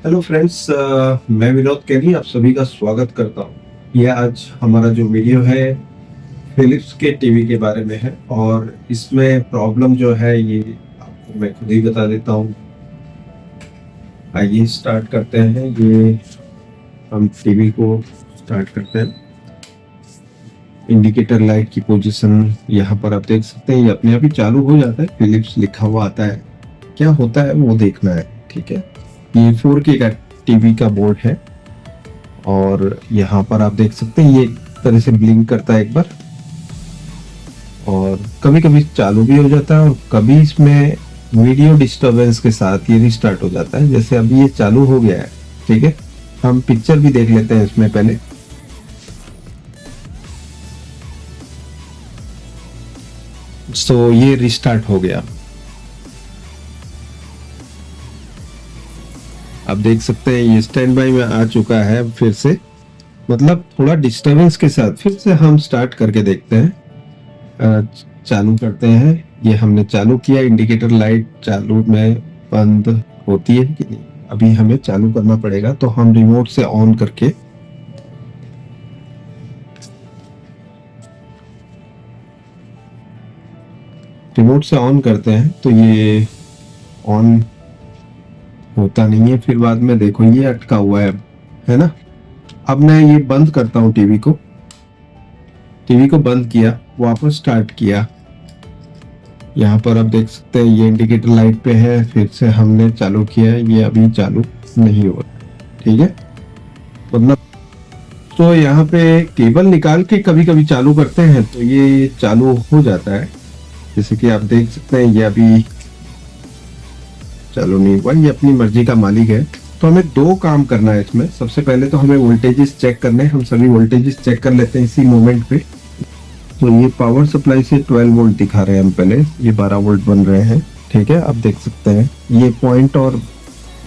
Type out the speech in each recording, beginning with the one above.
Hello friends, मैं विनोद केनी आप सभी का स्वागत करता हूँ। ये आज हमारा जो वीडियो है फिलिप्स के टीवी के बारे में है और इसमें प्रॉब्लम जो है ये आपको मैं खुद ही बता देता हूँ। आइए स्टार्ट करते हैं। ये हम टीवी को स्टार्ट करते हैं। इंडिकेटर लाइट की पोजीशन यहाँ पर आप देख सकते हैं, ये अपने आप ही चालू हो जाता है। फिलिप्स लिखा हुआ आता है, क्या होता है वो देखना है। ठीक है, ये 4K का टीवी का बोर्ड है और यहाँ पर आप देख सकते हैं ये एक तरह से ब्लिंक करता है एक बार और कभी कभी चालू भी हो जाता है और कभी इसमें वीडियो डिस्टरबेंस के साथ ये रिस्टार्ट हो जाता है। जैसे अभी ये चालू हो गया है। ठीक है, हम पिक्चर भी देख लेते हैं इसमें पहले। ये रिस्टार्ट हो गया। आप देख सकते हैं ये स्टैंड बाई में आ चुका है फिर से, मतलब थोड़ा डिस्टरबेंस के साथ। फिर से हम स्टार्ट करके देखते हैं, चालू करते हैं। ये हमने चालू किया। इंडिकेटर लाइट चालू में बंद होती है कि नहीं, अभी हमें चालू करना पड़ेगा। तो हम रिमोट से ऑन करके करते हैं तो ये ऑन होता नहीं है। फिर बाद में देखो ये अटका हुआ है ना। अब मैं ये बंद करता हूँ टीवी को बंद किया, वापस स्टार्ट किया। यहाँ पर आप देख सकते हैं ये इंडिकेटर लाइट पे है। फिर से हमने चालू किया है, ये अभी चालू नहीं हो रहा। ठीक है, मतलब तो यहाँ पे केबल निकाल के कभी कभी चालू करते हैं तो ये चालू हो जाता है। जैसे कि आप देख सकते हैं ये अभी चालू नहीं हुआ। ये अपनी मर्जी का मालिक है। तो हमें दो काम करना है इसमें। सबसे पहले तो हमें वोल्टेजेस चेक करने हैं। हम सभी वोल्टेजेस चेक कर लेते हैं इसी मोमेंट पे। तो ये पावर सप्लाई से 12 वोल्ट दिखा रहे हैं हम पहले, ये 12 वोल्ट बन रहे हैं। ठीक है, आप देख सकते हैं ये पॉइंट और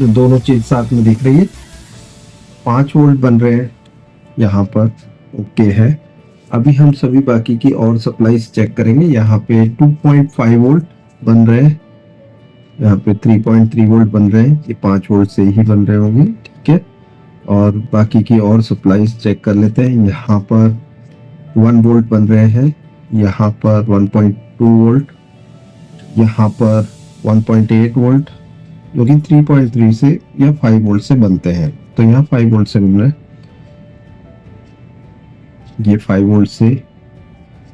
दोनों चीज साथ में दिख रही है। 5 वोल्ट बन रहे हैं यहाँ पर। ओके है। अभी हम सभी बाकी की और सप्लाईज चेक करेंगे। यहाँ पे 2.5 वोल्ट बन रहे हैं, यहाँ पे 3.3 वोल्ट बन रहे हैं। ये 5 वोल्ट से ही बन रहे होंगे। ठीक है, और बाकी की और सप्लाईज चेक कर लेते हैं। यहाँ पर 1 वोल्ट बन रहे हैं, यहाँ पर 1.2 वोल्ट, यहाँ पर 1.8 वोल्ट, जो कि 3.3 से या 5 वोल्ट से बनते हैं। तो यहाँ 5 वोल्ट से बन रहे हैं, ये 5 वोल्ट से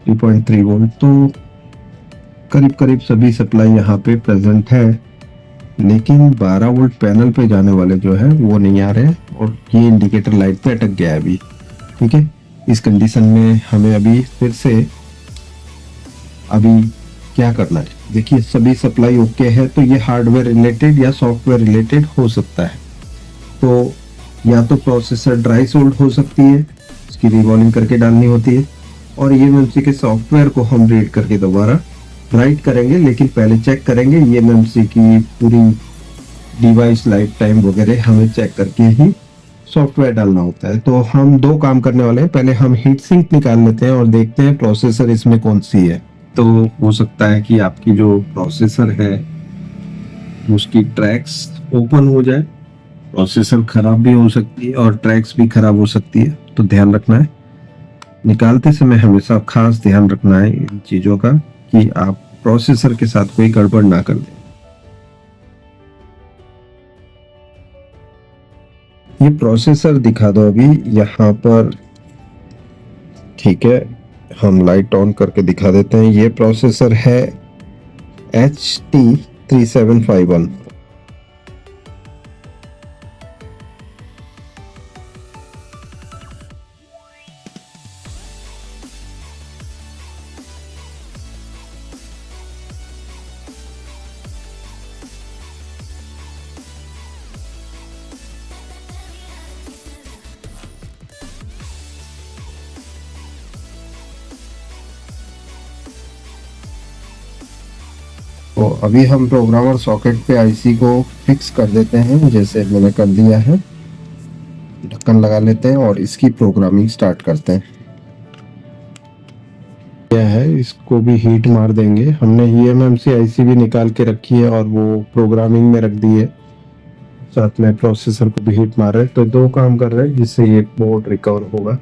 3.3 वोल्ट। तो करीब करीब सभी सप्लाई यहाँ पे प्रेजेंट है, लेकिन 12 वोल्ट पैनल पे जाने वाले जो है वो नहीं आ रहे हैं और ये इंडिकेटर लाइट पे अटक गया है अभी। ठीक है, इस कंडीशन में हमें अभी फिर से अभी क्या करना है। देखिए सभी सप्लाई ओके है, तो ये हार्डवेयर रिलेटेड या सॉफ्टवेयर रिलेटेड हो सकता है। तो या तो प्रोसेसर ड्राई सोल्ड हो सकती है, इसकी रिवॉल्विंग करके डालनी होती है, और ईएमएमसी के सॉफ्टवेयर को हम रीड करके दोबारा राइट करेंगे। लेकिन पहले चेक करेंगे ईएमएमसी की पूरी डिवाइस लाइफ टाइम वगैरह हमें चेक करके ही सॉफ्टवेयर डालना होता है। तो हम दो काम करने वाले हैं। पहले हम हीट सिंक निकाल लेते हैं और देखते हैं प्रोसेसर इसमें कौन सी है। तो हो सकता है कि आपकी जो प्रोसेसर है उसकी ट्रैक्स ओपन हो जाए, प्रोसेसर खराब भी हो सकती है और ट्रैक्स भी खराब हो सकती है। तो ध्यान रखना है, निकालते समय हमेशा खास ध्यान रखना है इन चीजों का कि आप प्रोसेसर के साथ कोई गड़बड़ ना कर दें। ये प्रोसेसर दिखा दो अभी यहाँ पर। ठीक है, हम लाइट ऑन करके दिखा देते हैं। ये प्रोसेसर है HT3751। तो अभी हम प्रोग्रामर सॉकेट पे आईसी को फिक्स कर देते हैं, जैसे मैंने कर दिया है। ढक्कन लगा लेते हैं और इसकी प्रोग्रामिंग स्टार्ट करते हैं। क्या है, इसको भी हीट मार देंगे। हमने ईएमएमसी आईसी भी निकाल के रखी है और वो प्रोग्रामिंग में रख दी है। साथ में प्रोसेसर को भी हीट मार रहे हैं, तो दो काम कर रहे हैं जिससे ये बोर्ड रिकवर होगा।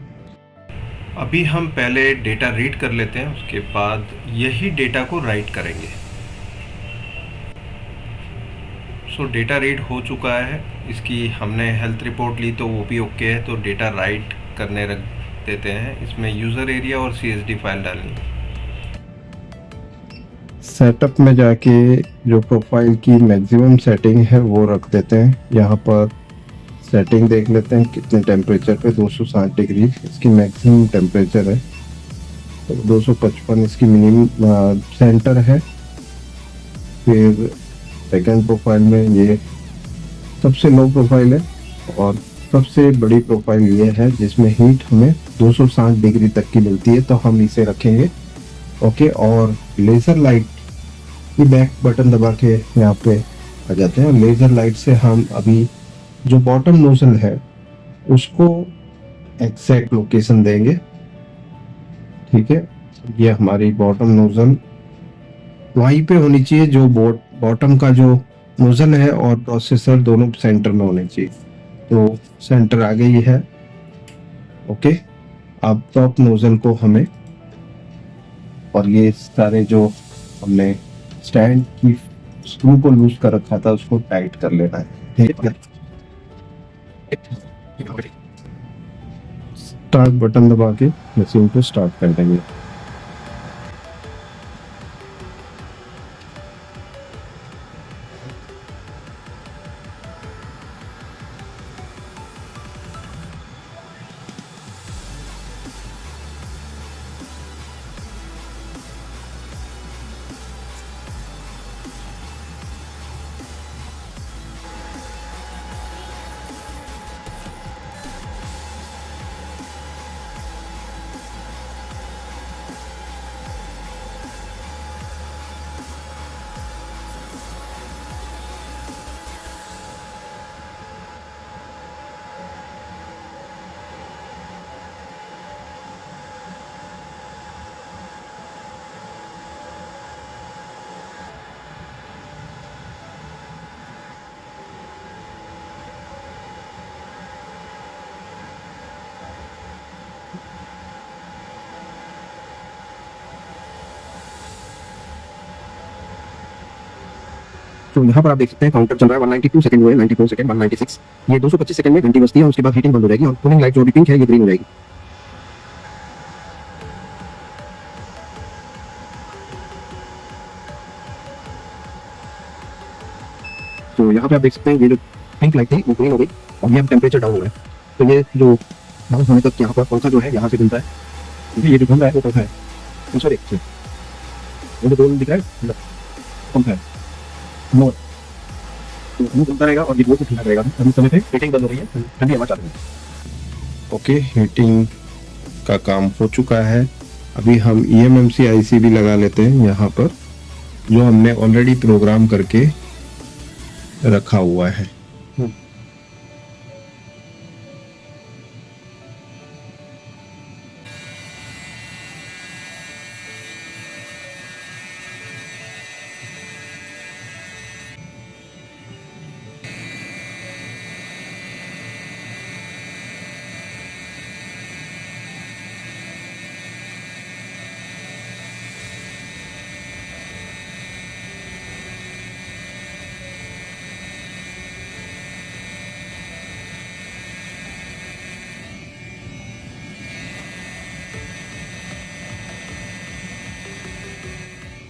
अभी हम पहले डेटा रीड कर लेते हैं, उसके बाद यही डेटा को राइट करेंगे। सो डेटा रीड हो चुका है, इसकी हमने हेल्थ रिपोर्ट ली तो वो भी ओके है, तो डेटा राइट करने रख देते हैं। इसमें यूज़र एरिया और CSD फाइल डालनी है। सेटअप में जाके जो प्रोफाइल की मैक्सिमम सेटिंग है वो रख देते हैं। यहाँ पर सेटिंग देख लेते हैं कितने टेम्परेचर पे, 260 डिग्री इसकी मैक्सिमम टेम्परेचर है, तो 255 इसकी मिनिमम सेंटर है। फिर सेकंड प्रोफाइल में ये सबसे लो प्रोफाइल है, और सबसे बड़ी प्रोफाइल ये है जिसमें हीट हमें 260 डिग्री तक की मिलती है, तो हम इसे रखेंगे। ओके, और लेज़र लाइट की बैक बटन दबा के यहाँ पे आ जाते हैं। लेज़र लाइट से हम अभी जो बॉटम नोजल है उसको एग्जैक्ट लोकेशन देंगे। ठीक है, ये हमारी बॉटम नोजल वहीं पे होनी चाहिए जो बॉटम का जो नोजल है और प्रोसेसर दोनों सेंटर में होने चाहिए। तो सेंटर आ गई है। ओके, अब टॉप नोजल को हमें, और ये सारे जो हमने स्टैंड की स्क्रू को लूज कर रखा था उसको टाइट कर लेना है। ठीक है, स्टार्ट बटन दबा के मशीन को स्टार्ट कर देंगे। तो यहाँ पर आप देख सकते हैं काउंटर चल रहा है, 192 सेकंड हुए, 94 सेकंड, 196। ये 225 सेकंड में घंटी बजती है और उसके बाद हीटिंग बंद हो जाएगी और कूलिंग लाइट जो भी पिंक है ये ग्रीन हो जाएगी। तो यहाँ पे आप देख सकते हैं ये जो पिंक लाइट थी वो ग्रीन हो गई और ये अब टेम्परेचर डाउन हो गया। तो ये जो डाउन होने तक यहाँ पर पंखा जो है यहाँ से घूमता है, क्योंकि ये जो घूम रहा है वो पंखा है। सॉरी, वो जो गोल दिख रहा है पंखा है, नो तो वो घूमता रहेगा और ये बोर्ड को ठंडा रहेगा। अभी समय पे हीटिंग बंद हो रही है, ठंडी हवा चालू है। ओके, हीटिंग का काम हो चुका है। अभी हम eMMC IC भी लगा लेते हैं यहाँ पर, जो हमने ऑलरेडी प्रोग्राम करके रखा हुआ है।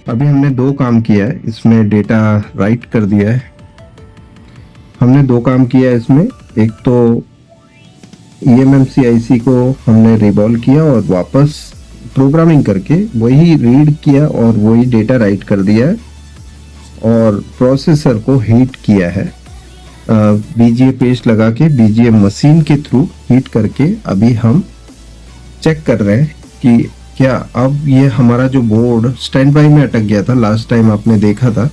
अभी हमने दो काम किया है इसमें, डेटा राइट कर दिया है। हमने दो काम किया है इसमें, एक तो eMMC IC को हमने रिवॉल्व किया और वापस प्रोग्रामिंग करके वही रीड किया और वही डेटा राइट कर दिया है, और प्रोसेसर को हीट किया है BGA पेस्ट लगा के, BGA मशीन के थ्रू हीट करके। अभी हम चेक कर रहे हैं कि क्या अब ये हमारा जो बोर्ड स्टैंड बाई में अटक गया था लास्ट टाइम आपने देखा था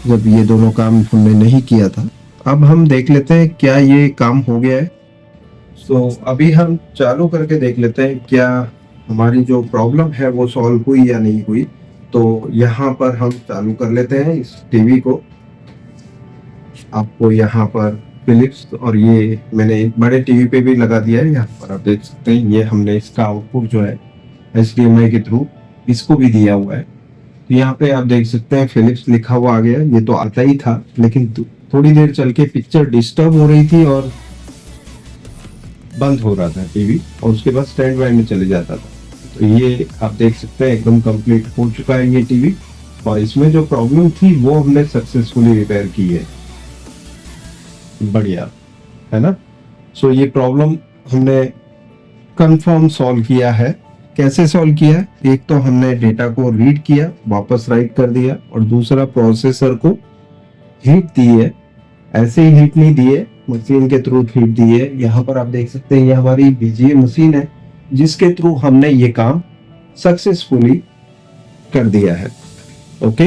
जब ये दोनों काम हमने नहीं किया था, अब हम देख लेते हैं क्या ये काम हो गया है। सो अभी हम चालू करके देख लेते हैं क्या हमारी जो प्रॉब्लम है वो सॉल्व हुई या नहीं हुई। तो यहाँ पर हम चालू कर लेते हैं इस टीवी को। आपको यहाँ पर फिलिप्स, और ये मैंने बड़े टीवी पे भी लगा दिया है। यहाँ पर आप देख सकते हैं, ये हमने इसका आउटपुट जो है HDMI के थ्रू इसको भी दिया हुआ है। तो यहाँ पे आप देख सकते हैं फिलिप्स लिखा हुआ आ गया। ये तो आता ही था, लेकिन थोड़ी देर चल के पिक्चर डिस्टर्ब हो रही थी और बंद हो रहा था टीवी, और उसके बाद स्टैंड बाय में चले जाता था। तो ये आप देख सकते हैं एकदम कंप्लीट हो चुका है ये टीवी, और इसमें जो प्रॉब्लम थी वो हमने सक्सेसफुली रिपेयर की है। बढ़िया है ना। सो ये प्रॉब्लम हमने कंफर्म सॉल्व किया है। कैसे सॉल्व किया है? एक तो हमने डेटा को रीड किया, वापस राइट कर दिया, और दूसरा प्रोसेसर को हीट दी है। ऐसे ही हीट नहीं दी है, मशीन के थ्रू हीट दी है। यहाँ पर आप देख सकते हैं ये हमारी BGA मशीन है, जिसके थ्रू हमने ये काम सक्सेसफुली कर दिया है। ओके।